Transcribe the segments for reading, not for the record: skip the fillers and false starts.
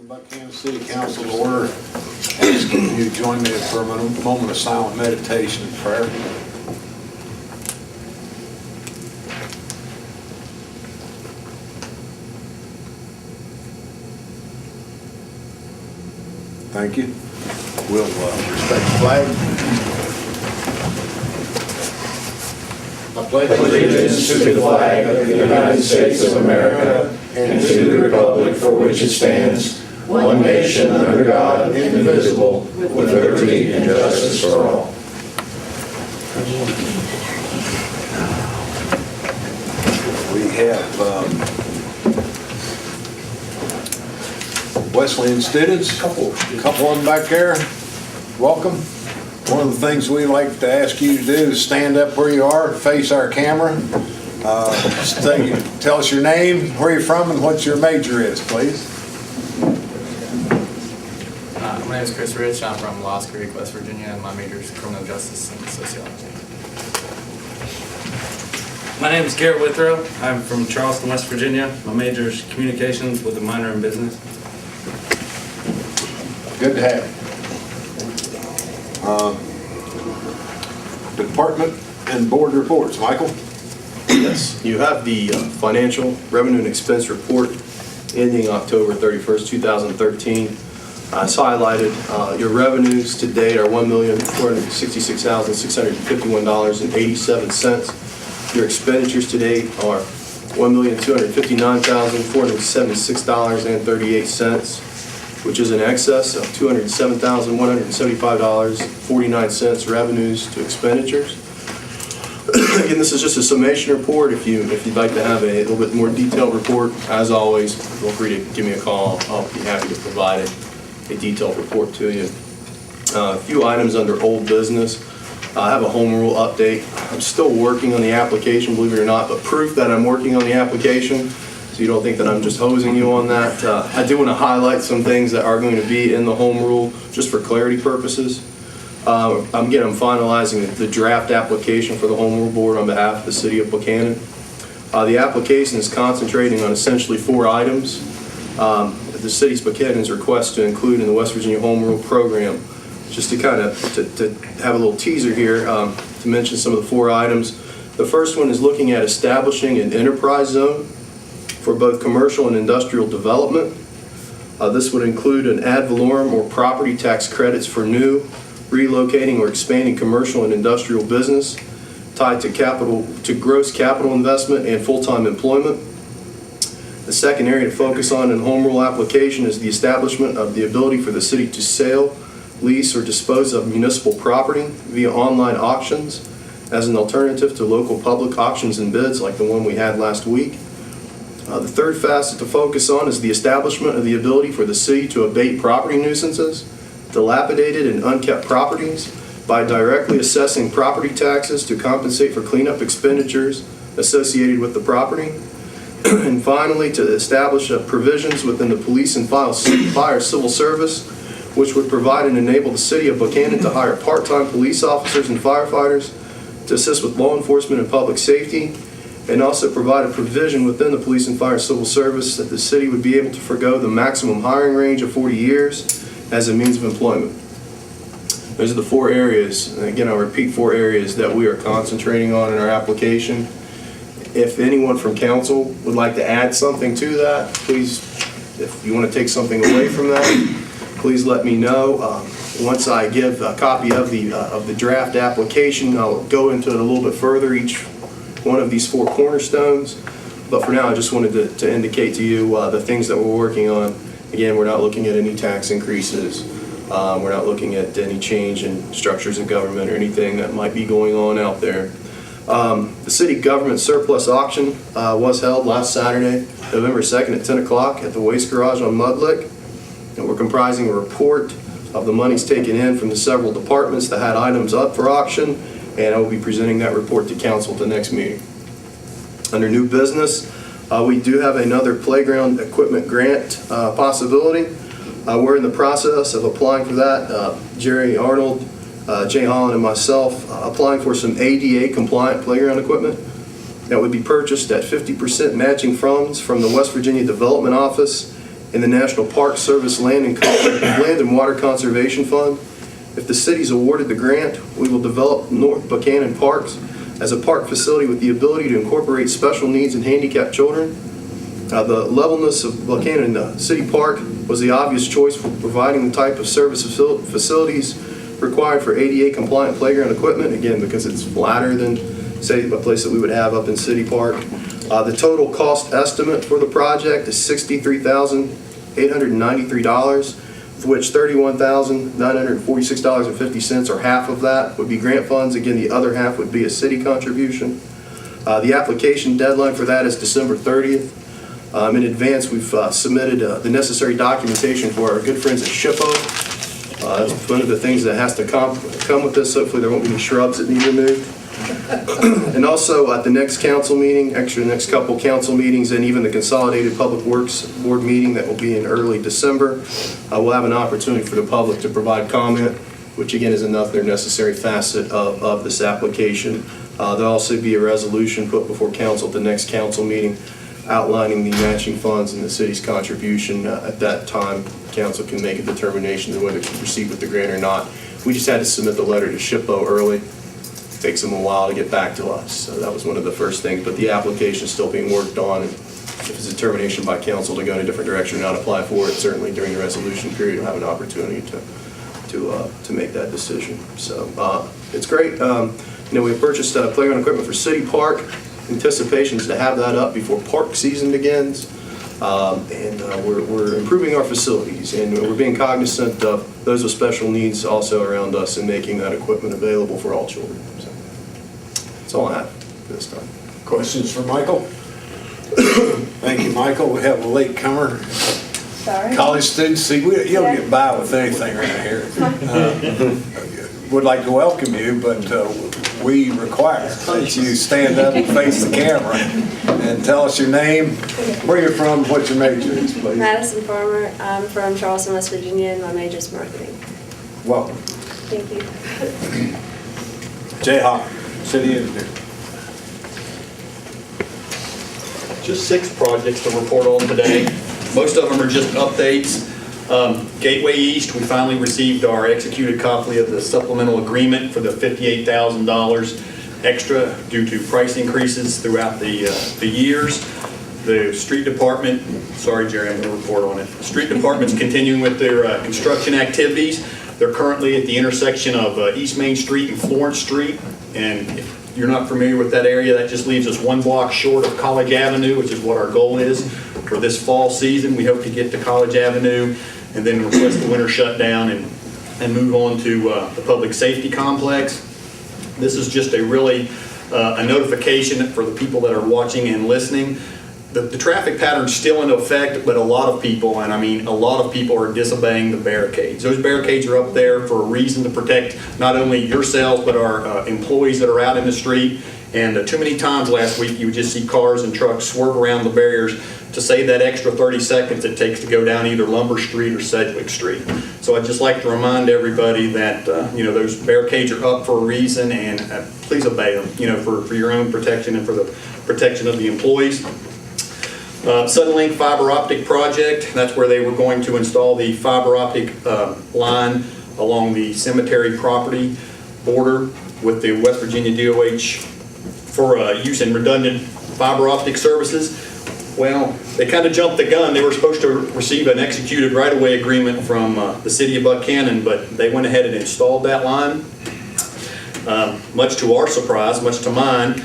Buckhannon City Council to order. Asking you to join me for a moment of silent meditation and prayer. Thank you. We'll respect the flag. I pledge allegiance to the flag of the United States of America and to the republic for which it stands, one nation under God, indivisible, with liberty and justice for all. We have Wesleyan students, a couple of them back there. Welcome. One of the things we like to ask you to do is stand up where you are, face our camera. Tell us your name, where you're from, and what your major is, please. My name is Chris Rich. I'm from Lost Creek, West Virginia, and my major is criminal justice and sociology. My name is Garrett Withrow. I'm from Charleston, West Virginia. My major is communications with a minor in business. Good to have you. Department and board reports. Michael? Yes, you have the financial revenue and expense report ending October 31st, 2013. It's highlighted. Your revenues to date are $1,466,651.87. Your expenditures to date are $1,259,476.38, which is in excess of $207,175.49 revenues to expenditures. Again, this is just a summation report. If you'd like to have a little bit more detailed report, as always, feel free to give me a call. I'll be happy to provide a detailed report to you. A few items under old business. I have a home rule update. I'm still working on the application, believe it or not, but proof that I'm working on the application, so you don't think that I'm just hosing you on that. I do want to highlight some things that are going to be in the home rule, just for clarity purposes. I'm finalizing the draft application for the Home Rule Board on behalf of the City of Buckhannon. The application is concentrating on essentially 4 items. The City's Buckhannon's request to include in the West Virginia Home Rule program. Just to kind of to have a little teaser here, to mention some of the 4 items. The first one is looking at establishing an enterprise zone for both commercial and industrial development. This would include an ad valorem or property tax credits for new, relocating, or expanding commercial and industrial business tied to gross capital investment and full-time employment. The second area to focus on in the home rule application is the establishment of the ability for the city to sell, lease, or dispose of municipal property via online auctions as an alternative to local public auctions and bids like the one we had last week. The third facet to focus on is the establishment of the ability for the city to abate property nuisances, dilapidated and unkept properties by directly assessing property taxes to compensate for cleanup expenditures associated with the property. And finally, to establish provisions within the police and fire civil service, which would provide and enable the City of Buckhannon to hire part-time police officers and firefighters to assist with law enforcement and public safety, and also provide a provision within the police and fire civil service that the city would be able to forgo the maximum hiring range of 40 years as a means of employment. Those are the 4 areas, and again I'll repeat 4 areas that we are concentrating on in our application. If anyone from council would like to add something to that, please, if you want to take something away from that, please let me know. Once I give a copy of the draft application, I'll go into it a little bit further, each one of these 4 cornerstones. But for now, I just wanted to indicate to you the things that we're working on. Again, we're not looking at any tax increases. We're not looking at any change in structures of government or anything that might be going on out there. The city government surplus auction was held last Saturday, November 2nd at 10 o'clock at the Waste Garage on Mudlick. And we're comprising a report of the monies taken in from the several departments that had items up for auction, and I will be presenting that report to council at the next meeting. Under new business, we do have another playground equipment grant possibility. We're in the process of applying for that. Jerry Arnold, Jay Holland, and myself applying for some ADA compliant playground equipment that would be purchased at 50% matching funds from the West Virginia Development Office in the National Park Service Land and Water Conservation Fund. If the city's awarded the grant, we will develop North Buckhannon Parks as a park facility with the ability to incorporate special needs and handicapped children. The levelness of Buckhannon City Park was the obvious choice for providing the type of service facilities required for ADA compliant playground equipment, again, because it's flatter than, say, a place that we would have up in City Park. The total cost estimate for the project is $63,893, of which $31,946.50, or half of that, would be grant funds. Again, the other half would be a city contribution. The application deadline for that is December 30th. In advance, we've submitted the necessary documentation for our good friends at SHPO. That's one of the things that has to come with this. Hopefully there won't be any shrubs that need removed. And also at the next council meeting, next couple council meetings, and even the Consolidated Public Works Board meeting that will be in early December, we'll have an opportunity for the public to provide comment, which again is another necessary facet of this application. There'll also be a resolution put before council at the next council meeting outlining the matching funds and the city's contribution. At that time, council can make a determination of whether to proceed with the grant or not. We just had to submit the letter to SHPO early. It takes them a while to get back to us, so that was one of the first things. But the application is still being worked on. And if it's a determination by council to go in a different direction and not apply for it, certainly during the resolution period, we'll have an opportunity to make that decision. So it's great. We purchased playground equipment for City Park. Anticipation is to have that up before park season begins, and we're improving our facilities, and we're being cognizant of those with special needs also around us and making that equipment available for all children. So that's all I have for this time. Questions for Michael? Thank you, Michael. We have a late comer. Sorry. College students, see, you don't get by with anything around here. Would like to welcome you, but we require that you stand up and face the camera and tell us your name, where you're from, what your major is, please. Madison Farmer. I'm from Charleston, West Virginia, and my major is marketing. Welcome. Thank you. Jay Hawk, city engineer. Just 6 projects to report on today. Most of them are just updates. Gateway East, we finally received our executed copy of the supplemental agreement for the $58,000 extra due to price increases throughout the years. The street department, sorry Jerry, I'm going to report on it. The street department's continuing with their construction activities. They're currently at the intersection of East Main Street and Florence Street, and if you're not familiar with that area, that just leaves us 1 block short of College Avenue, which is what our goal is for this fall season. We hope to get to College Avenue and then request the winter shutdown and move on to the public safety complex. This is just a really a notification for the people that are watching and listening. The traffic pattern's still in effect, but a lot of people, and I mean a lot of people, are disobeying the barricades. Those barricades are up there for a reason, to protect not only yourselves, but our employees that are out in the street. And too many times last week, you would just see cars and trucks swerve around the barriers to save that extra 30 seconds it takes to go down either Lumber Street or Sedgwick Street. So I'd just like to remind everybody that, those barricades are up for a reason, and please obey them, for your own protection and for the protection of the employees. Suddenlink fiber optic project, that's where they were going to install the fiber optic line along the cemetery property border with the West Virginia DOH for use in redundant fiber optic services. Well, they kind of jumped the gun. They were supposed to receive an executed right-of-way agreement from the city of Buckhannon, but they went ahead and installed that line. Much to our surprise, much to mine,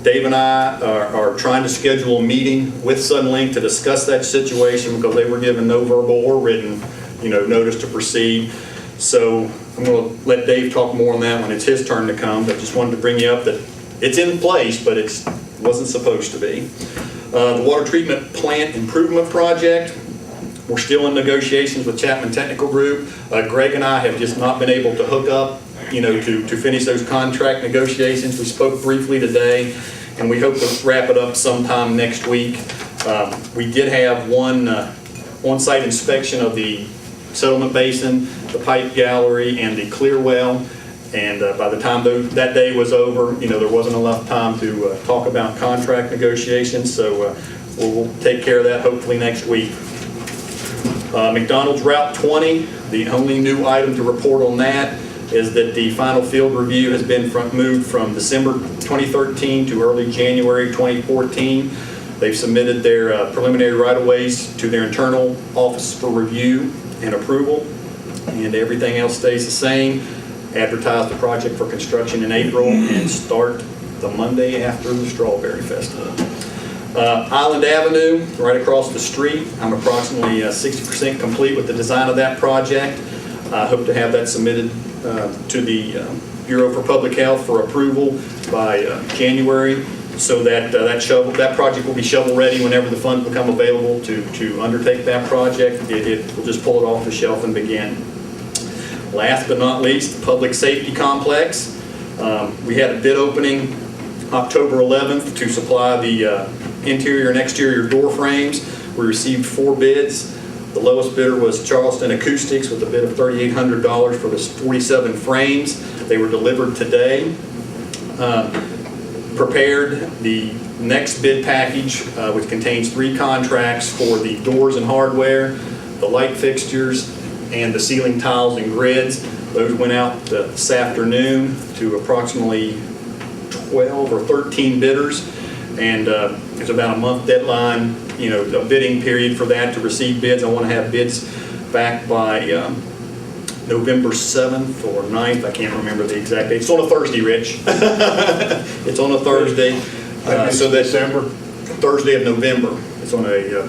Dave and I are trying to schedule a meeting with Suddenlink to discuss that situation, because they were given no verbal or written, notice to proceed. So I'm going to let Dave talk more on that when it's his turn to come, but just wanted to bring you up that it's in place, but it wasn't supposed to be. The water treatment plant improvement project, we're still in negotiations with Chapman Technical Group. Greg and I have just not been able to hook up, to finish those contract negotiations. We spoke briefly today, and we hope to wrap it up sometime next week. We did have one on-site inspection of the settlement basin, the pipe gallery, and the clear well. And by the time that day was over, there wasn't enough time to talk about contract negotiations. So we'll take care of that hopefully next week. McDonald's Route 20, the only new item to report on that is that the final field review has been moved from December 2013 to early January 2014. They've submitted their preliminary right-of-ways to their internal office for review and approval, and everything else stays the same. Advertise the project for construction in April and start the Monday after the Strawberry Festival. Island Avenue, right across the street. I'm approximately 60% complete with the design of that project. I hope to have that submitted to the Bureau for Public Health for approval by January, so that that project will be shovel ready whenever the funds become available to undertake that project. We'll just pull it off the shelf and begin. Last but not least, the Public Safety Complex. We had a bid opening October 11th to supply the interior and exterior door frames. We received 4 bids. The lowest bidder was Charleston Acoustics with a bid of $3,800 for the 47 frames. They were delivered today. Prepared the next bid package, which contains 3 contracts for the doors and hardware, the light fixtures, and the ceiling tiles and grids. Those went out this afternoon to approximately 12 or 13 bidders, and there's about a month deadline, a bidding period for that to receive bids. I want to have bids back by November 7th or 9th. I can't remember the exact date. It's on a Thursday, Rich. It's on a Thursday. So that's December? Thursday of November. It's on a,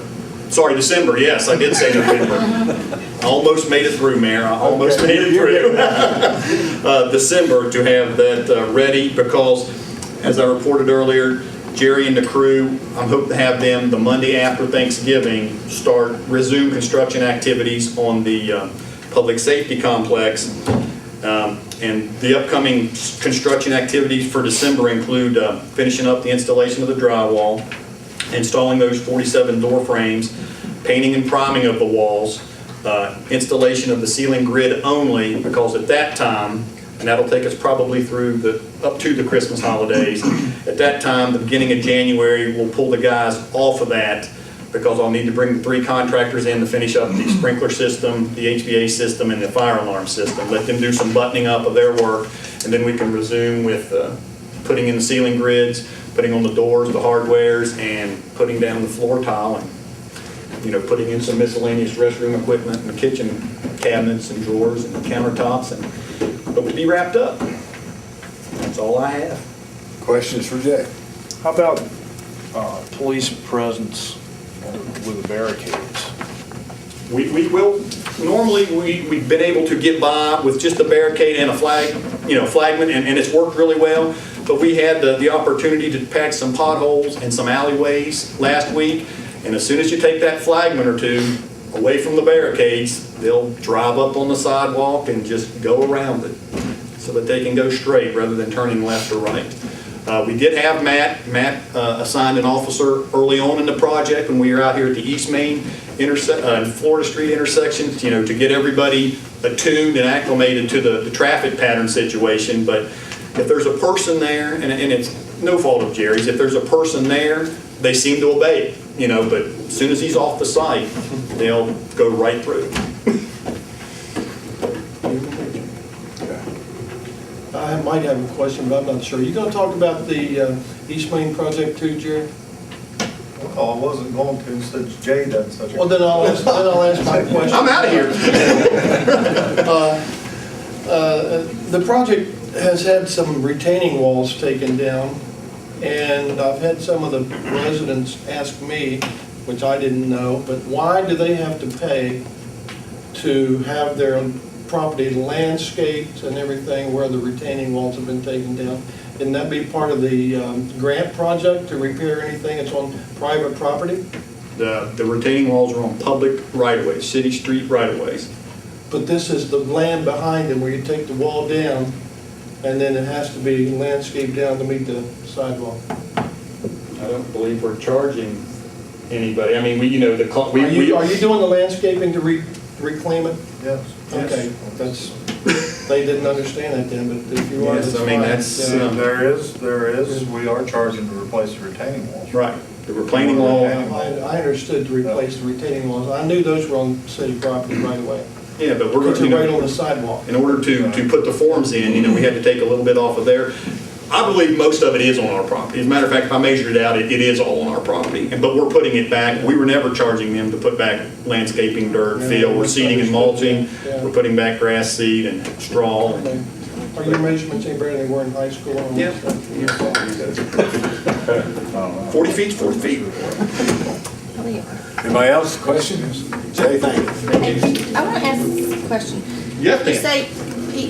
sorry, December. Yes, I did say November. I almost made it through, Mayor. I almost made it through. December to have that ready, because as I reported earlier, Jerry and the crew, I'm hoping to have them the Monday after Thanksgiving resume construction activities on the Public Safety Complex. And the upcoming construction activities for December include finishing up the installation of the drywall, installing those 47 door frames, painting and priming of the walls, installation of the ceiling grid only, because at that time, and that'll take us probably through up to the Christmas holidays. At that time, the beginning of January, we'll pull the guys off of that, because I'll need to bring the 3 contractors in to finish up the sprinkler system, the HVA system, and the fire alarm system. Let them do some buttoning up of their work, and then we can resume with putting in the ceiling grids, putting on the doors, the hardwares, and putting down the floor tile, and putting in some miscellaneous restroom equipment and kitchen cabinets and drawers and countertops, and hope to be wrapped up. That's all I have. Questions for Jay? How about police presence with the barricades? We will, normally we've been able to get by with just a barricade and a flagman, and it's worked really well. But we had the opportunity to patch some potholes and some alleyways last week, and as soon as you take that flagman or two away from the barricades, they'll drive up on the sidewalk and just go around it so that they can go straight rather than turning left or right. We did have Matt assigned an officer early on in the project when we were out here at the East Main Florida Street intersections, to get everybody attuned and acclimated to the traffic pattern situation. But if there's a person there, and it's no fault of Jerry's, if there's a person there, they seem to obey it, but as soon as he's off the site, they'll go right through. I might have a question, but I'm not sure. You going to talk about the East Main project too, Jerry? Oh, I wasn't going to, since Jay done such a... Well, then I'll ask my question. I'm out of here. The project has had some retaining walls taken down, and I've had some of the residents ask me, which I didn't know, but why do they have to pay to have their property landscaped and everything where the retaining walls have been taken down? Can that be part of the grant project to repair anything that's on private property? The retaining walls are on public right-of-ways, city street right-of-ways. But this is the land behind them where you take the wall down, and then it has to be landscaped down to meet the sidewalk. I don't believe we're charging anybody. I mean, Are you doing the landscaping to reclaim it? Yes. Okay, they didn't understand that then, but if you are, Yes, I mean, that's, fine. There is, we are charging to replace the retaining walls. right. The retaining wall, I understood to replace the retaining walls. I knew those were on city property right away. yeah, but we're Because going they're right to, on the sidewalk. in order to put the forms in, we had to take a little bit off of there. I believe most of it is on our property. As a matter of fact, if I measured it out, it is all on our property. But we're putting it back. We were never charging them to put back landscaping, dirt, field. We're seeding and mulching. We're putting back grass seed and straw. Okay. Are your measurements any better than they were in high school? Yeah. 40 feet's 40 feet. Anybody else, questions? Jay, thank you. I want to ask a question. Yes, You ma'am. say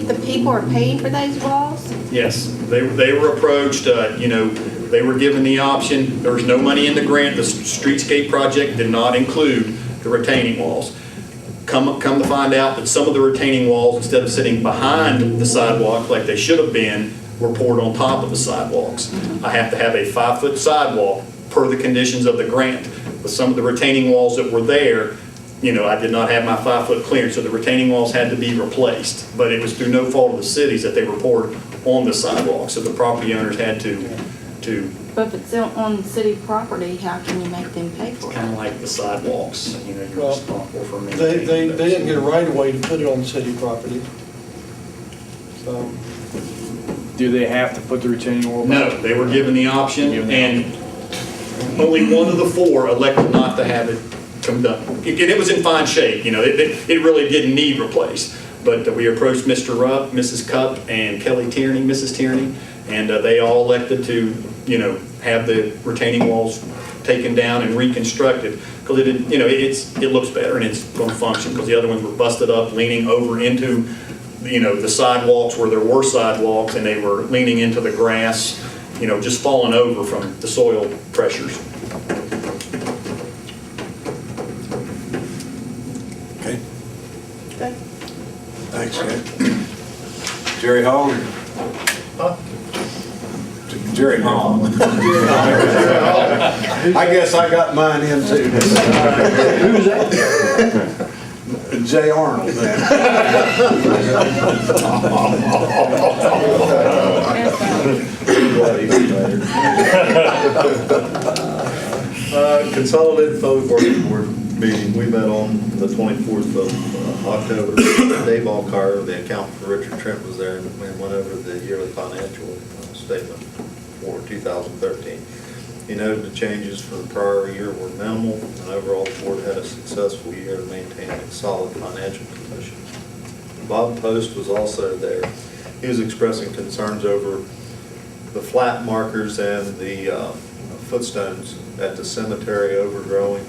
the people are paying for those walls? Yes, they were approached, they were given the option. There was no money in the grant. The streetscape project did not include the retaining walls. Come to find out that some of the retaining walls, instead of sitting behind the sidewalk like they should have been, were poured on top of the sidewalks. I have to have a 5-foot sidewalk per the conditions of the grant. But some of the retaining walls that were there, I did not have my 5-foot clearance, so the retaining walls had to be replaced. But it was through no fault of the cities that they were poured on the sidewalk, so the property owners had to, But if it's on city property, how can you make them pay for kind it? of like the sidewalks, you're Well, responsible for They maintaining those. didn't get a right of way to put it on city property. So, Do they have to put the retaining wall back? No, they were given the option, Given the and only one of the 4 elected not to have it come done. And it was in fine shape, it really didn't need replaced. But we approached Mr. Rupp, Mrs. Cupp, and Kelly Tierney, Mrs. Tierney, and they all elected to, have the retaining walls taken down and reconstructed, because it looks better and it's going to function, because the other ones were busted up, leaning over into, the sidewalks where there were sidewalks, and they were leaning into the grass, just falling over from the soil pressures. Okay, Okay. thanks, Jay. Jerry Hall? Jerry Hall. I guess I got mine in too. Who's that? Jay Arnold. Consolidated Public Works Board meeting, we met on the 24th of October. Dave Alcar, the accountant for Richard Trent, was there and went over the yearly financial statement for 2013. He noted the changes from the prior year were minimal, and overall the board had a successful year to maintain a solid financial position. Bob Post was also there. He was expressing concerns over the flat markers and the footstones at the cemetery overgrowing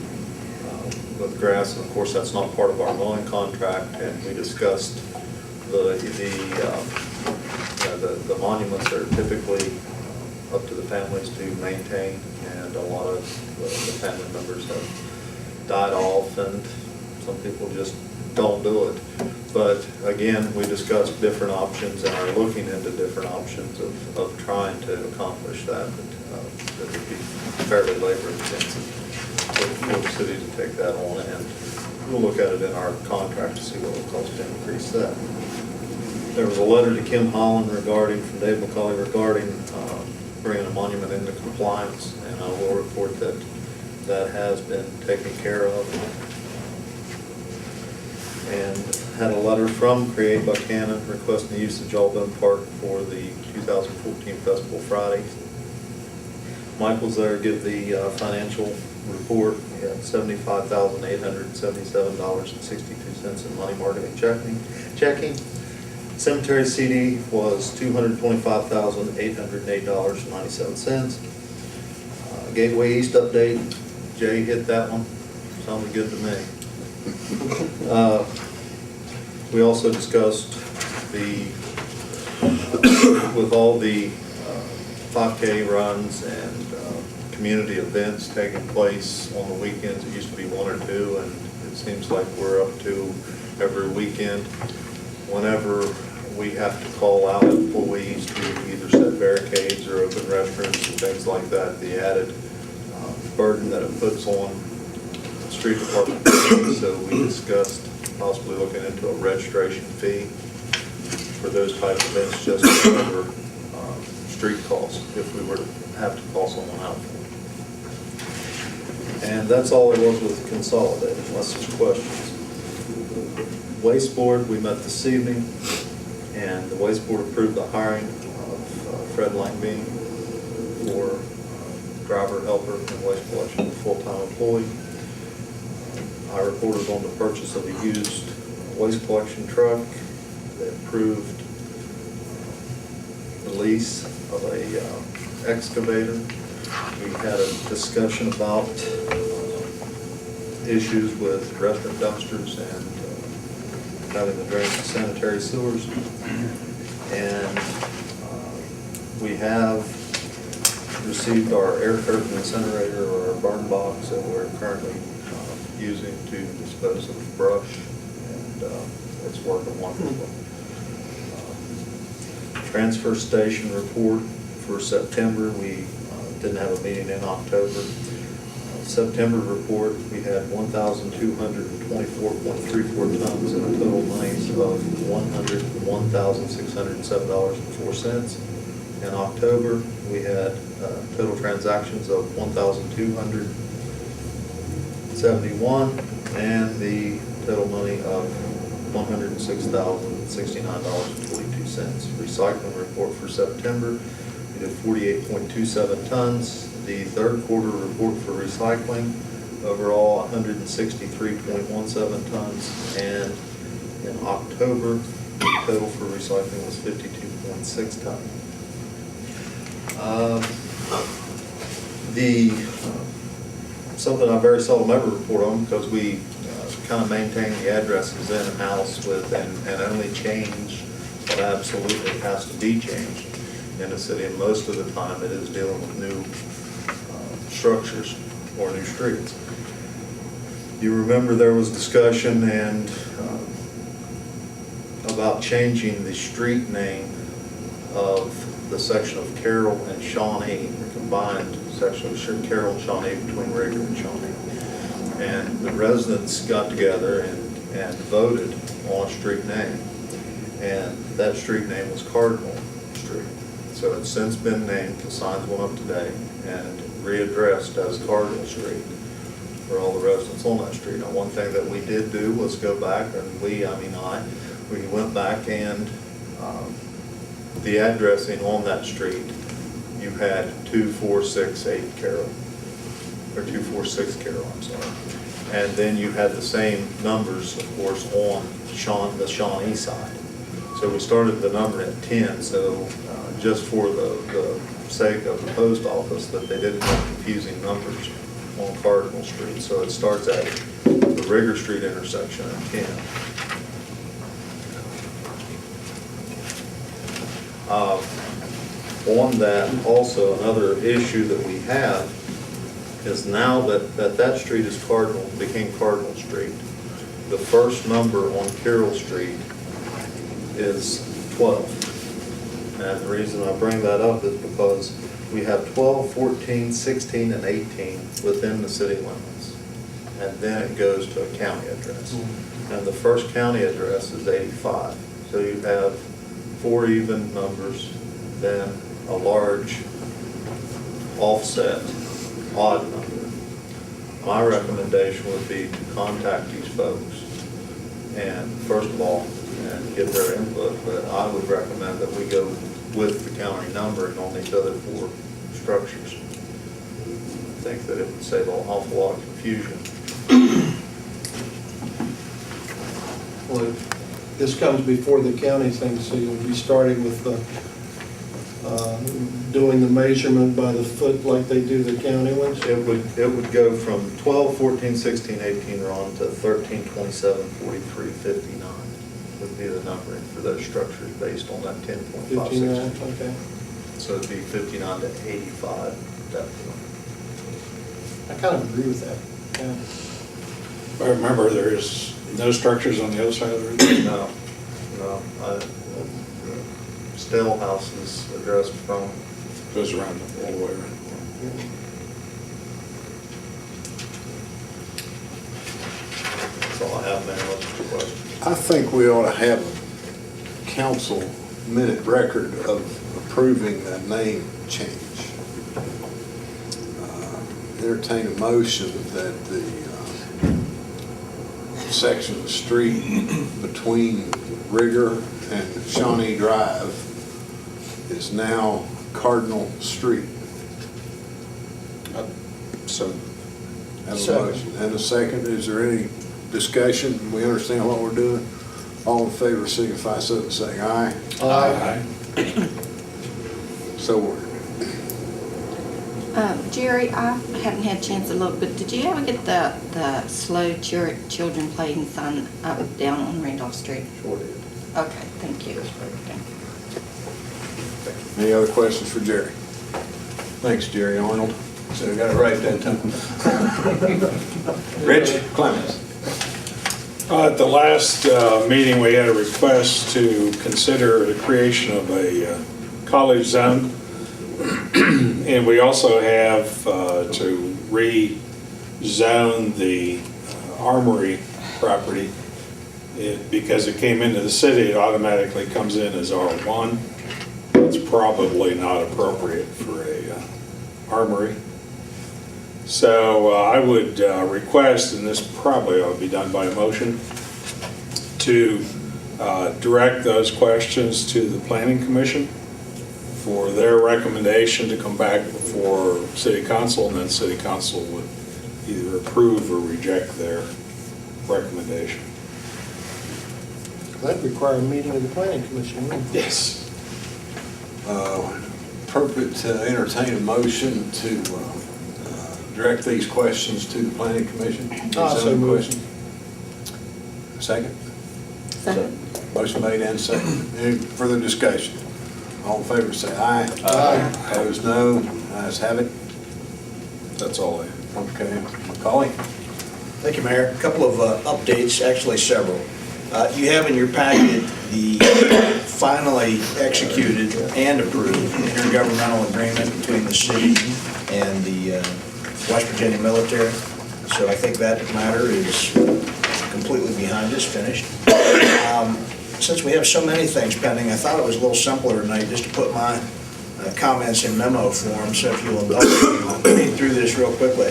with grass, and of course that's not part of our mowing contract. And we discussed the monuments that are typically up to the families to maintain, and a lot of the family members have died off, and some people just don't do it. But again, we discussed different options and are looking into different options of trying to accomplish that. That would be fairly labor intensive for the city to take that on, and we'll look at it in our contract to see what it will cost to increase that. There was a letter to Kim Holland from Dave McCauley regarding bringing a monument into compliance, and I will report that that has been taken care of. And had a letter from Create Buckhannon requesting the use of Jawbone Park for the 2014 Festival Friday. Mike was there to give the financial report. He had $75,877.62 in money marketing checking. Cemetery CD was $225,808.97. Gateway East update, Jay hit that one. Sounded good to me. We also discussed with all the 5K runs and community events taking place on the weekends. It used to be 1 or 2, and it seems like we're up to every weekend. Whenever we have to call out employees to either set barricades or open restrooms and things like that, the added burden that it puts on street department. So we discussed possibly looking into a registration fee for those type of events, just to cover street costs if we were to have to call someone out for them. And that's all there was with consolidated, unless there's questions. Waste Board, we met this evening, and the Waste Board approved the hiring of Fred Langbein for driver, helper, and waste collection, full-time employee. I reported on the purchase of a used waste collection truck. They approved the lease of a excavator. We had a discussion about issues with restaurant dumpsters and having the drains and sanitary sewers. And we have received our air curtain incinerator, or our burn box, that we're currently using to dispose of brush, and it's working wonderful. Transfer station report for September, we didn't have a meeting in October. September report, we had 1,224.34 tons and a total claims of $101,607.04. In October, we had total transactions of 1,271 and the total money of $106,069.42. Recycling report for September, we did 48.27 tons. The third quarter report for recycling, overall 163.17 tons, and in October, the total for recycling was 52.6 tons. Something I very seldom ever report on, because we kind of maintain the addresses in-house with and only change what absolutely has to be changed in the city, and most of the time it is dealing with new structures or new streets. You remember there was discussion and about changing the street name of the section of Carroll and Shawnee, the combined section of Carroll and Shawnee between Rager and Shawnee. And the residents got together and voted on a street name. And that street name was Cardinal Street. So it's since been named, the signs went up today, and readdressed as Cardinal Street for all the residents on that street. Now, one thing that we did do was go back, and we went back and the addressing on that street, you had 2468 Carroll, or 246 Carroll, I'm sorry. And then you had the same numbers, of course, on the Shawnee side. So we started the number at 10, so just for the sake of the post office, that they didn't have confusing numbers on Cardinal Street. So it starts at the Rigger Street intersection at 10. On that, also another issue that we have is now that street is became Cardinal Street, the first number on Carroll Street is 12. And the reason I bring that up is because we have 12, 14, 16, and 18 within the city limits. And then it goes to a county address. And the first county address is 85. So you have 4 even numbers, then a large offset odd number. My recommendation would be to contact these folks and, first of all, and get their input, but I would recommend that we go with the county numbering on these other 4 structures. I think that it would save an awful lot of confusion. Well, this comes before the county thing, so you'll be starting with the, doing the measurement by the foot like they do the county ones? It would go from 12, 14, 16, 18, Ron, to 13, 27, 43, 59 would be the numbering for those structures based on that 10.56. 59, okay. So it'd be 59 to 85 at that point. I kind of agree with that, yeah. I remember there is no structures on the other side of the road? No. Stale house is addressed from. Goes around all the way around. That's all I have, man. What's your question? I think we ought to have a council minute record of approving a name change. entertain a motion that the section of the street between Rigger and Shawnee Drive is now Cardinal Street. So, Have a motion and a second. Is there any discussion? We understand what we're doing? All in favor signify so by saying aye. Aye. So ordered. Jerry, I haven't had a chance to look, but did you ever get the slow children playing sign up down on Randolph Street? Sure did. Okay, thank you. Any other questions for Jerry? Thanks, Jerry Arnold. So I got it right that time. Rich Clemens. at the last meeting, we had a request to consider the creation of a college zone. And we also have to rezone the Armory property. Because it came into the city, it automatically comes in as R1. It's probably not appropriate for a armory. So I would request, and this probably ought to be done by a motion, to direct those questions to the Planning Commission for their recommendation to come back before City Council, and then City Council would either approve or reject their recommendation. That'd require a meeting of the planning commission, wouldn't it? Yes. Appropriate to entertain a motion to direct these questions to the Planning Commission. So moved. Question. Second? Second. Motion made and second. Any further discussion? All in favor say aye. Aye. Opposed, no. Ayes have it. That's all I have. Okay. Macaulay? Thank you, Mayor. A couple of updates, actually several. You have in your packet the finally executed and approved intergovernmental agreement between the city and the West Virginia military. So I think that matter is completely behind us, finished. Since we have so many things pending, I thought it was a little simpler tonight just to put my comments in memo form, so if you'll indulge me, I'll read through this real quickly.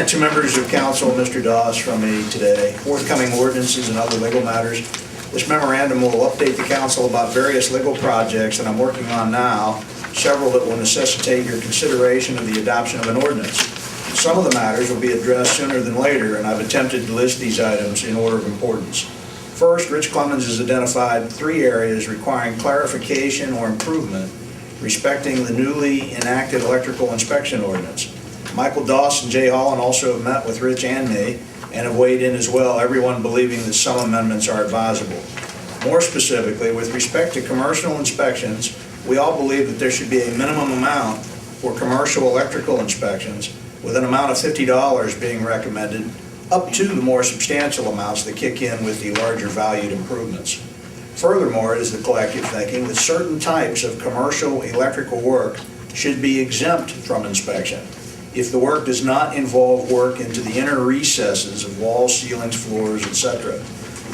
To members of council, Mr. Doss from me today, forthcoming ordinances and other legal matters. This memorandum will update the council about various legal projects that I'm working on now, several that will necessitate your consideration of the adoption of an ordinance. Some of the matters will be addressed sooner than later, and I've attempted to list these items in order of importance. First, Rich Clemens has identified 3 areas requiring clarification or improvement respecting the newly enacted electrical inspection ordinance. Michael Doss and Jay Holland also have met with Rich and me and have weighed in as well, everyone believing that some amendments are advisable. More specifically, with respect to commercial inspections, we all believe that there should be a minimum amount for commercial electrical inspections, with an amount of $50 being recommended, up to the more substantial amounts that kick in with the larger valued improvements. Furthermore, it is the collective thinking that certain types of commercial electrical work should be exempt from inspection if the work does not involve work into the inner recesses of walls, ceilings, floors, etc.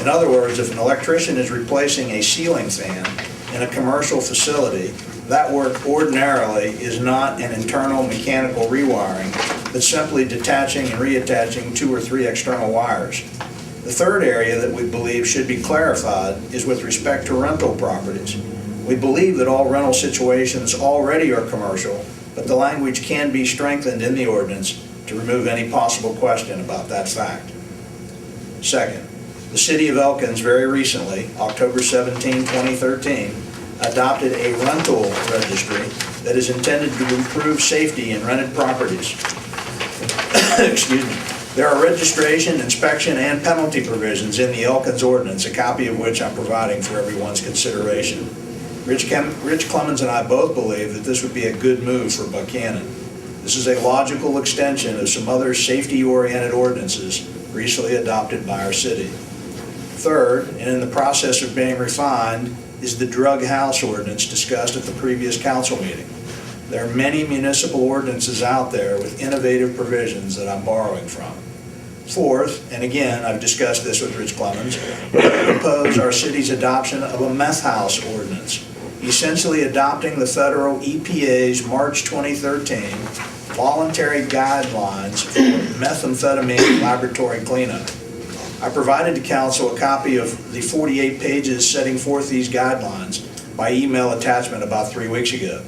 In other words, if an electrician is replacing a ceiling fan in a commercial facility, that work ordinarily is not an internal mechanical rewiring, but simply detaching and reattaching 2 or 3 external wires. The third area that we believe should be clarified is with respect to rental properties. We believe that all rental situations already are commercial, but the language can be strengthened in the ordinance to remove any possible question about that fact. Second, the City of Elkins very recently, October 17, 2013, adopted a rental registry that is intended to improve safety in rented properties. Excuse me. There are registration, inspection, and penalty provisions in the Elkins ordinance, a copy of which I'm providing for everyone's consideration. Rich Clemens and I both believe that this would be a good move for Buckhannon. This is a logical extension of some other safety-oriented ordinances recently adopted by our city. Third, and in the process of being refined, is the drug house ordinance discussed at the previous council meeting. There are many municipal ordinances out there with innovative provisions that I'm borrowing from. Fourth, and again, I've discussed this with Rich Clemens, we propose our city's adoption of a meth house ordinance, essentially adopting the federal EPA's March 2013 voluntary guidelines for methamphetamine laboratory cleanup. I provided the council a copy of the 48 pages setting forth these guidelines by email attachment about 3 weeks ago.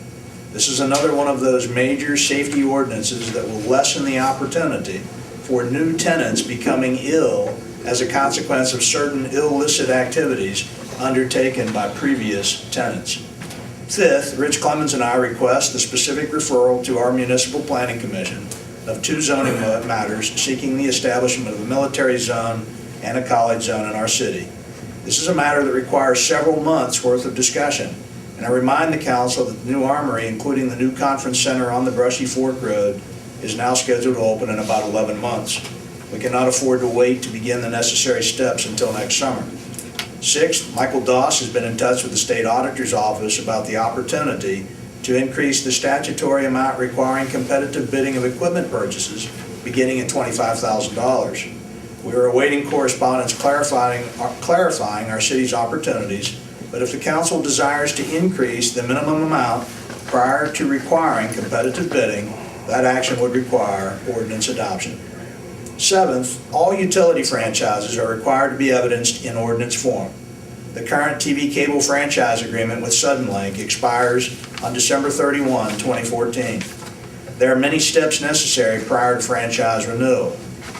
This is another one of those major safety ordinances that will lessen the opportunity for new tenants becoming ill as a consequence of certain illicit activities undertaken by previous tenants. Fifth, Rich Clemens and I request the specific referral to our Municipal Planning Commission of 2 zoning matters seeking the establishment of a military zone and a college zone in our city. This is a matter that requires several months' worth of discussion, and I remind the council that the new armory, including the new conference center on the Brushy Fork Road, is now scheduled to open in about 11 months. We cannot afford to wait to begin the necessary steps until next summer. Sixth, Michael Doss has been in touch with the state auditor's office about the opportunity to increase the statutory amount requiring competitive bidding of equipment purchases beginning at $25,000. We are awaiting correspondence clarifying our city's opportunities, but if the council desires to increase the minimum amount prior to requiring competitive bidding, that action would require ordinance adoption. Seventh, all utility franchises are required to be evidenced in ordinance form. The current TV cable franchise agreement with Suddenlink expires on December 31, 2014. There are many steps necessary prior to franchise renewal.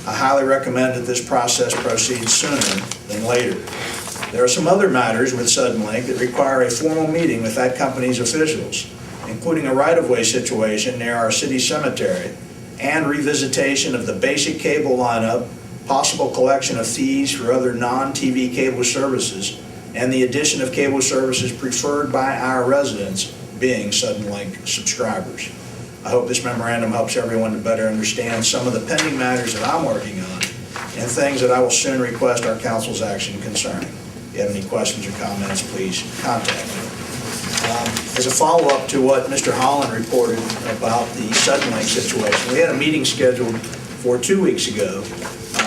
I highly recommend that this process proceed sooner than later. There are some other matters with Suddenlink that require a formal meeting with that company's officials, including a right-of-way situation near our city cemetery and revisitation of the basic cable lineup, possible collection of fees for other non-TV cable services, and the addition of cable services preferred by our residents being Suddenlink subscribers. I hope this memorandum helps everyone to better understand some of the pending matters that I'm working on and things that I will soon request our council's action concerning. If you have any questions or comments, please contact me. As a follow-up to what Mr. Holland reported about the Suddenlink situation, we had a meeting scheduled for 2 weeks ago,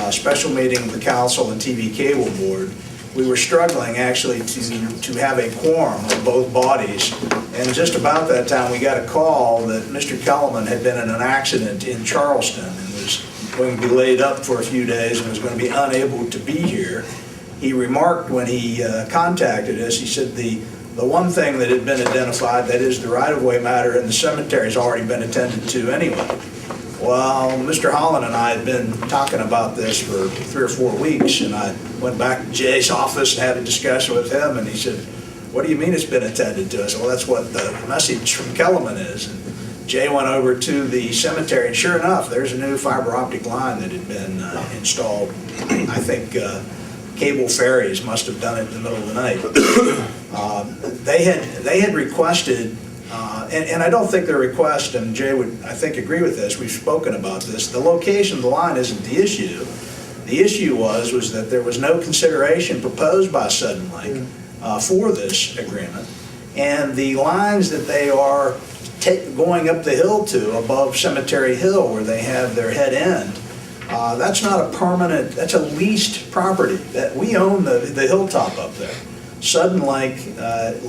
a special meeting of the council and TV cable board. We were struggling actually to have a quorum of both bodies, and just about that time we got a call that Mr. Kellerman had been in an accident in Charleston and was going to be laid up for a few days and was going to be unable to be here. He remarked when he contacted us, he said the one thing that had been identified, that is the right-of-way matter in the cemetery, has already been attended to anyway. Well, Mr. Holland and I had been talking about this for 3 or 4 weeks, and I went back to Jay's office and had a discussion with him, and he said, "What do you mean it's been attended to?" I said, "Well, that's what the message from Kellerman is." And Jay went over to the cemetery, and sure enough, there's a new fiber optic line that had been installed. I think cable ferries must have done it in the middle of the night. They had requested, and I don't think their request, and Jay would, I think, agree with this, we've spoken about this, the location of the line isn't the issue. The issue was that there was no consideration proposed by Suddenlink for this agreement, and the lines that they are going up the hill to, above Cemetery Hill, where they have their head end, that's not a permanent, that's a leased property. That we own the hilltop up there. Suddenlink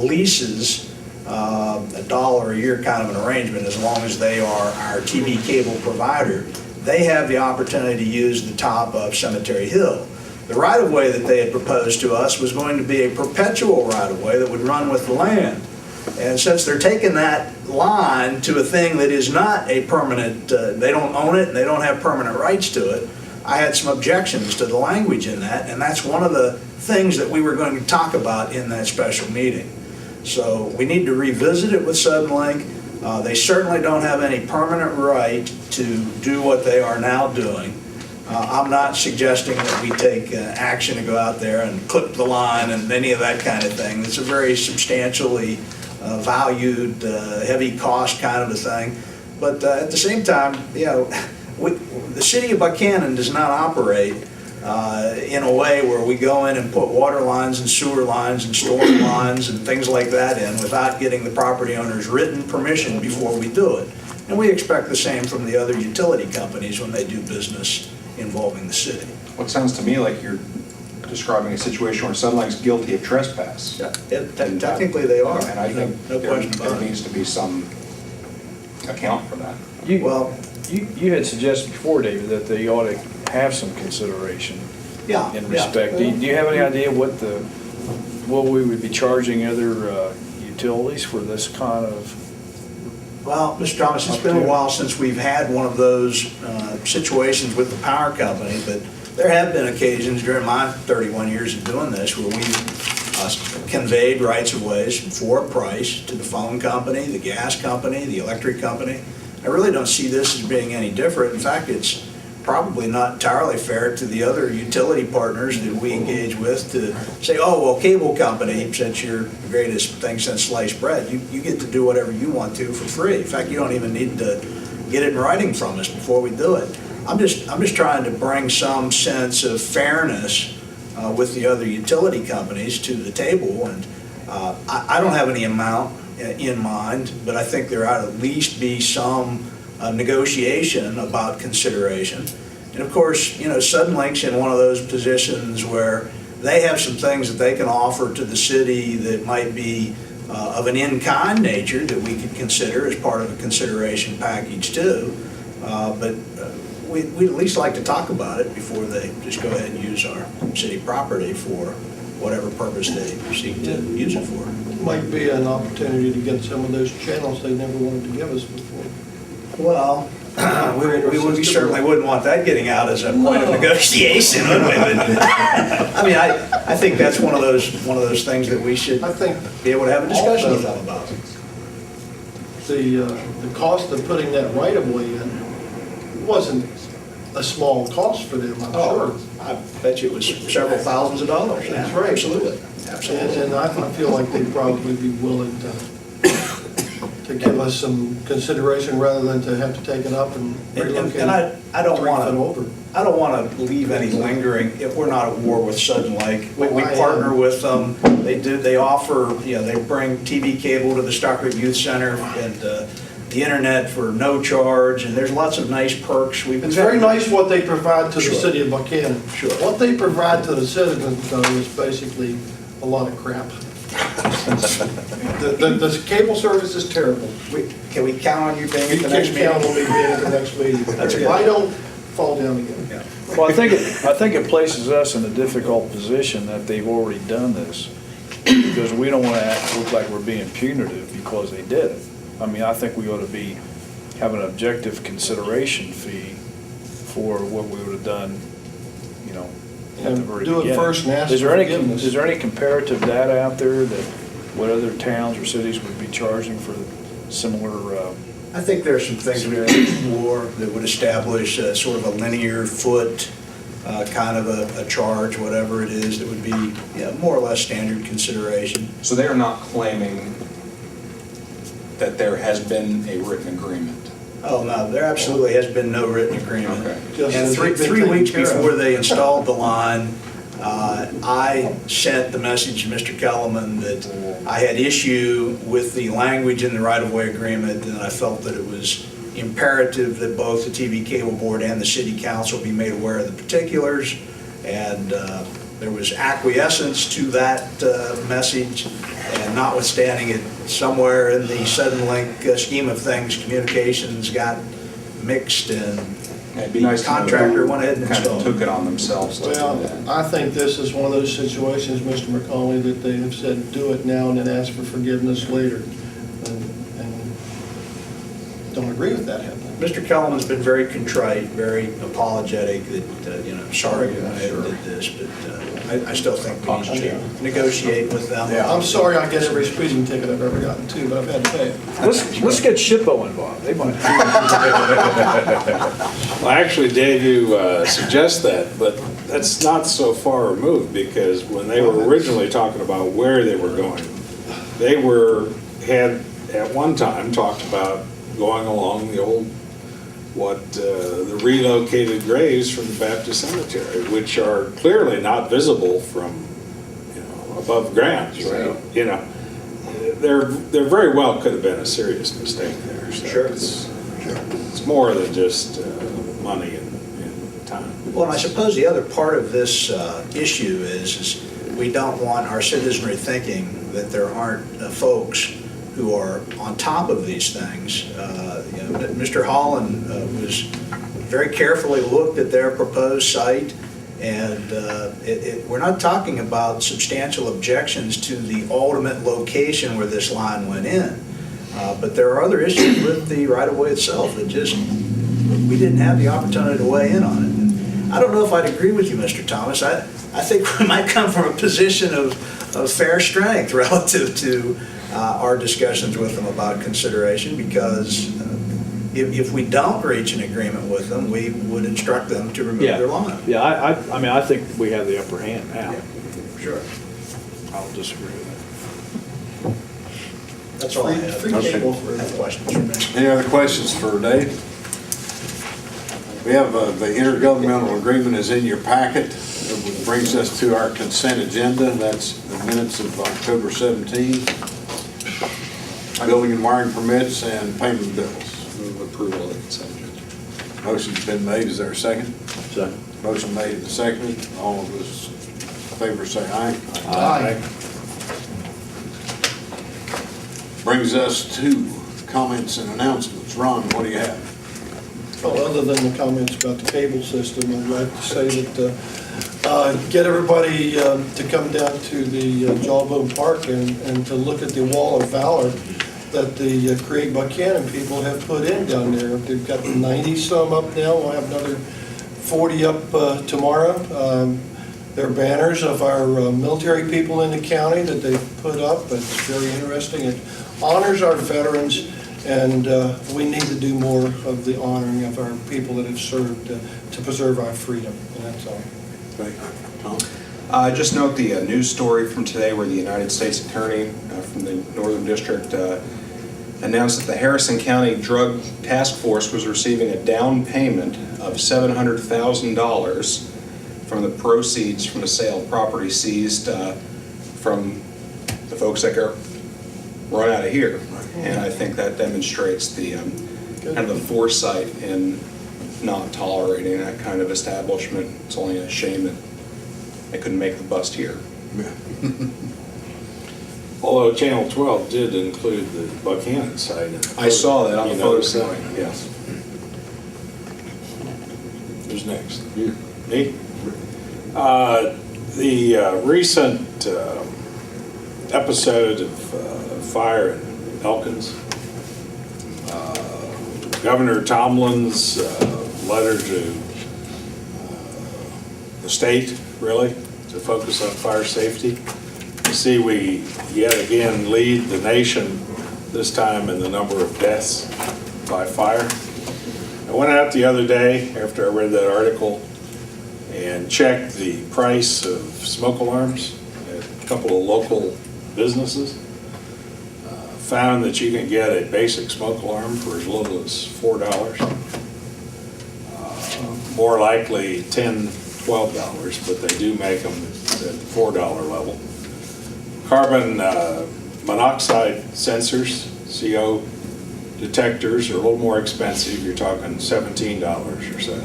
leases $1 a year kind of an arrangement as long as they are our TV cable provider. They have the opportunity to use the top of Cemetery Hill. The right-of-way that they had proposed to us was going to be a perpetual right-of-way that would run with the land. And since they're taking that line to a thing that is not a permanent, they don't own it and they don't have permanent rights to it, I had some objections to the language in that, and that's one of the things that we were going to talk about in that special meeting. So we need to revisit it with Suddenlink. They certainly don't have any permanent right to do what they are now doing. I'm not suggesting that we take action to go out there and clip the line and any of that kind of thing. It's a very substantially valued, heavy cost kind of a thing. But at the same time, you know, the city of Buckhannon does not operate in a way where we go in and put water lines and sewer lines and storm lines and things like that in without getting the property owner's written permission before we do it. And we expect the same from the other utility companies when they do business involving the city. What sounds to me like you're describing a situation where Suddenlink's guilty of trespass. Yeah, technically they are. And I think no question about there it. needs to be some account for that. You had suggested before, David, that they ought to have some consideration in respect. Do you have any idea what we would be charging other utilities for this kind of? Well, Mr. Thomas, it's been a while since we've had one of those situations with the power company, but there have been occasions during my 31 years of doing this where we've conveyed rights-of-ways for a price to the phone company, the gas company, the electric company. I really don't see this as being any different. In fact, it's probably not entirely fair to the other utility partners that we engage with to say, oh, well, cable company, since you're the greatest thing since sliced bread, you get to do whatever you want to for free. In fact, you don't even need to get it in writing from us before we do it. I'm just trying to bring some sense of fairness with the other utility companies to the table, and I don't have any amount in mind, but I think there ought to at least be some negotiation about consideration. And of course, Suddenlink's in one of those positions where they have some things that they can offer to the city that might be of an in-kind nature that we could consider as part of a consideration package too. But we'd at least like to talk about it before they just go ahead and use our city property for whatever purpose they seek to use it for. Might be an opportunity to get some of those channels they never wanted to give us before. Well, we certainly wouldn't want that getting out as a point of negotiation, would we? But, I mean, I think that's one of those things that we should be able to have a discussion with them about. The cost of putting that right-of-way in wasn't a small cost for them, I'm sure. I bet you it was several thousands of dollars. That's right. Absolutely. And I feel like they'd probably be willing to give us some consideration rather than to have to take it up and relocate. And I don't want to leave any lingering. If we're not at war with Sudden Lake, we partner with them. They offer, they bring TV cable to the Stockbridge Youth Center and the internet for no charge, and there's lots of nice perks. It's very nice what they provide to the Sure. city of Buckhannon. Sure. What they provide to the citizens, though, is basically a lot of crap. The cable service is terrible. Can we count on you being at You the next can meeting? count on me being at the next meeting. That's If good. I don't fall down again. Yeah. Well, I think it places us in a difficult position that they've already done this, because we don't want to look like we're being punitive because they did it. I mean, I think we ought to have an objective consideration fee for what we would have done, at the very Do it beginning. first and ask Is there for any forgiveness. Is there any comparative data out there that what other towns or cities would be charging for similar? I think there's some things we could explore that would establish sort of a linear foot kind of a charge, whatever it is, that would be more or less standard consideration. So they are not claiming that there has been a written agreement? Oh, no, there absolutely has been no written agreement. Okay. Just And as three it's been weeks taken care of. before they installed the line, I sent the message to Mr. Kellerman that I had issue with the language in the right-of-way agreement, and I felt that it was imperative that both the TV cable board and the city council be made aware of the particulars. And there was acquiescence to that message, and notwithstanding it, somewhere in the Suddenlink scheme of things, communications got mixed, and It'd be nice the to know contractor who went ahead and kind of installed. took it on themselves to do Well, that. I think this is one of those situations, Mr. McCauley, that they have said, do it now and then ask for forgiveness later. And don't agree with that happening. Mr. Kellerman's been very contrite, very apologetic that, sorry we went ahead and did this, but I still think we need to negotiate with them. I'm sorry I get every speeding ticket I've ever gotten too, but I've had to pay it. Let's get SHPO involved. They might. Well, actually, Dave, you suggest that, but that's not so far removed, because when they were originally talking about where they were going, they had at one time talked about going along the old, the relocated graves from the Baptist cemetery, which are clearly not visible from, above ground. So, there very well could have been a serious mistake there. So Sure. It's more than just money and time. Well, and I suppose the other part of this issue is we don't want our citizenry thinking that there aren't folks who are on top of these things. Mr. Holland was very carefully looked at their proposed site, and we're not talking about substantial objections to the ultimate location where this line went in. But there are other issues with the right-of-way itself that just, we didn't have the opportunity to weigh in on it. And I don't know if I'd agree with you, Mr. Thomas. I think we might come from a position of fair strength relative to our discussions with them about consideration, because if we don't reach an agreement with them, we would instruct them to remove their line. Yeah, I mean, I think we have the upper hand now. Yeah, sure. I'll disagree with That's all I have. Free cable for I have questions for me. Any other questions for Dave? We have the intergovernmental agreement is in your packet. It brings us to our consent agenda. That's the minutes of October 17. Building and wiring permits and payment of bills. Move approval of the consent agenda. Motion's been made. Is there a second? Second. Motion made and seconded. All of those in favor say aye. Aye. Brings us to comments and announcements. Ron, what do you have? Well, other than the comments about the cable system, I'd like to say that, get everybody to come down to the Jawbone Park and to look at the Wall of Valor that the Craig Buckhannon people have put in down there. They've got 90 some up now. We'll have another 40 up tomorrow. They're banners of our military people in the county that they've put up. It's very interesting. It honors our veterans, and we need to do more of the honoring of our people that have served to preserve our freedom, and that's all. Thank you. Tom? Just note the news story from today where the United States Attorney from the Northern District announced that the Harrison County Drug Task Force was receiving a down payment of $700,000 from the proceeds from the sale of property seized from the folks that got run out of here. And I think that demonstrates the kind of the foresight in not tolerating that kind of establishment. It's only a shame that they couldn't make the bust here. Although Channel 12 did include the Buckhannon site. I saw that on the photo story. Yes. Who's next? You. Me? The recent episode of fire in Elkins, Governor Tomlin's letter to the state, really, to focus on fire safety. You see, we yet again lead the nation, this time in the number of deaths by fire. I went out the other day after I read that article and checked the price of smoke alarms at a couple of local businesses. Found that you can get a basic smoke alarm for as little as $4. More likely $10, $12, but they do make them at the $4 level. Carbon monoxide sensors, CO detectors, are a little more expensive. You're talking $17 or so.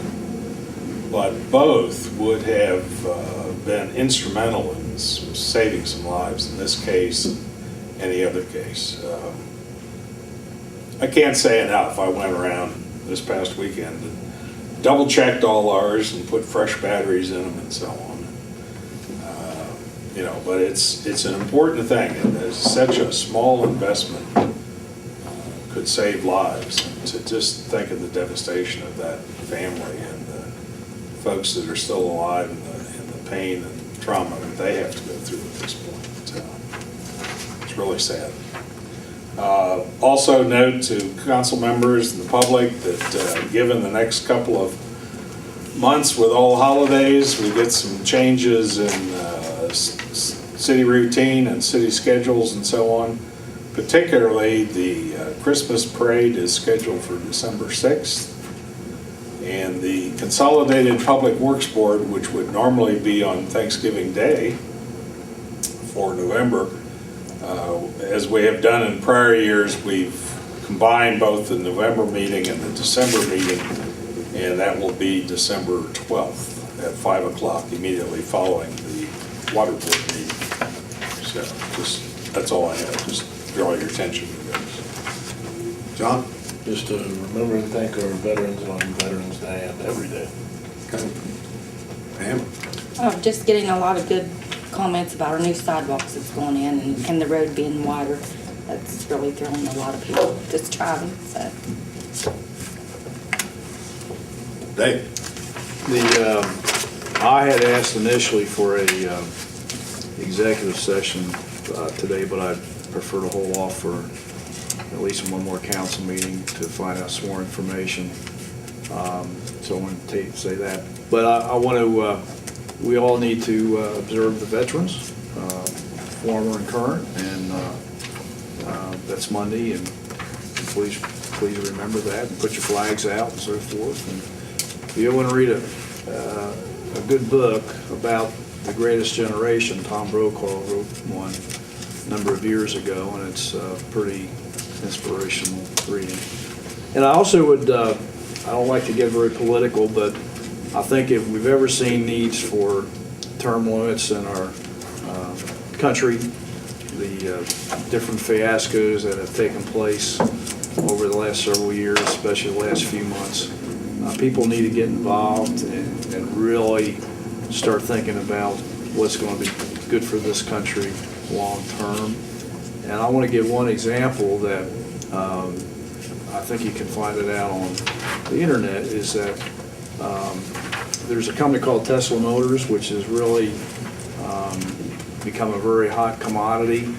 But both would have been instrumental in saving some lives in this case and any other case. I can't say enough. I went around this past weekend and double-checked all ours and put fresh batteries in them and so on. But it's an important thing, and there's such a small investment could save lives. To just think of the devastation of that family and the folks that are still alive and the pain and trauma that they have to go through at this point. It's really sad. Also note to council members and the public that given the next couple of months with all holidays, we get some changes in city routine and city schedules and so on. Particularly the Christmas parade is scheduled for December 6th. And the Consolidated Public Works Board, which would normally be on Thanksgiving Day for November, as we have done in prior years, we've combined both the November meeting and the December meeting, and that will be December 12th at 5 o'clock, immediately following the water board meeting. So that's all I have. Just draw your attention to this. John? Just to remember to thank our veterans on Veterans Day and every day. Pam? Just getting a lot of good comments about our new sidewalks that's going in and the road being wider. That's really thrilling a lot of people just driving, so. Dave? I had asked initially for a executive session today, but I prefer to hold off for at least one more council meeting to find out some more information. So I want to say that. But I want to, we all need to observe the veterans, former and current, and that's Monday, and please remember that, and put your flags out and so forth. And if you want to read a good book about the greatest generation, Tom Brokaw wrote one a number of years ago, and it's pretty inspirational reading. And I also would, I don't like to get very political, but I think if we've ever seen needs for term limits in our country, the different fiascos that have taken place over the last several years, especially the last few months, people need to get involved and really start thinking about what's going to be good for this country long term. And I want to give one example that I think you can find it out on the internet, is that there's a company called Tesla Motors, which has really become a very hot commodity.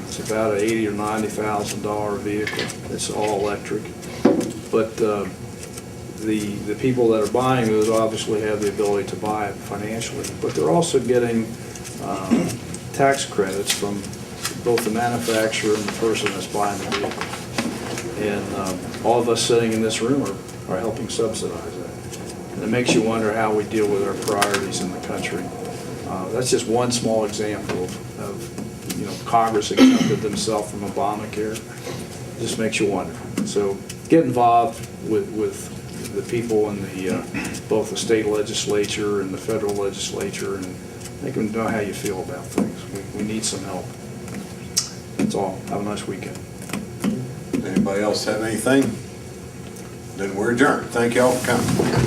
It's about an $80,000 or $90,000 vehicle. It's all electric. But the people that are buying those obviously have the ability to buy it financially, but they're also getting tax credits from both the manufacturer and the person that's buying the vehicle. And all of us sitting in this room are helping subsidize that. And it makes you wonder how we deal with our priorities in the country. That's just one small example of you know, Congress exempted themselves from Obamacare. It just makes you wonder. So get involved with the people in both the state legislature and the federal legislature, and make them know how you feel about things. We need some help. That's all. Have a nice weekend. Anybody else have anything? Then we're adjourned. Thank you all for coming.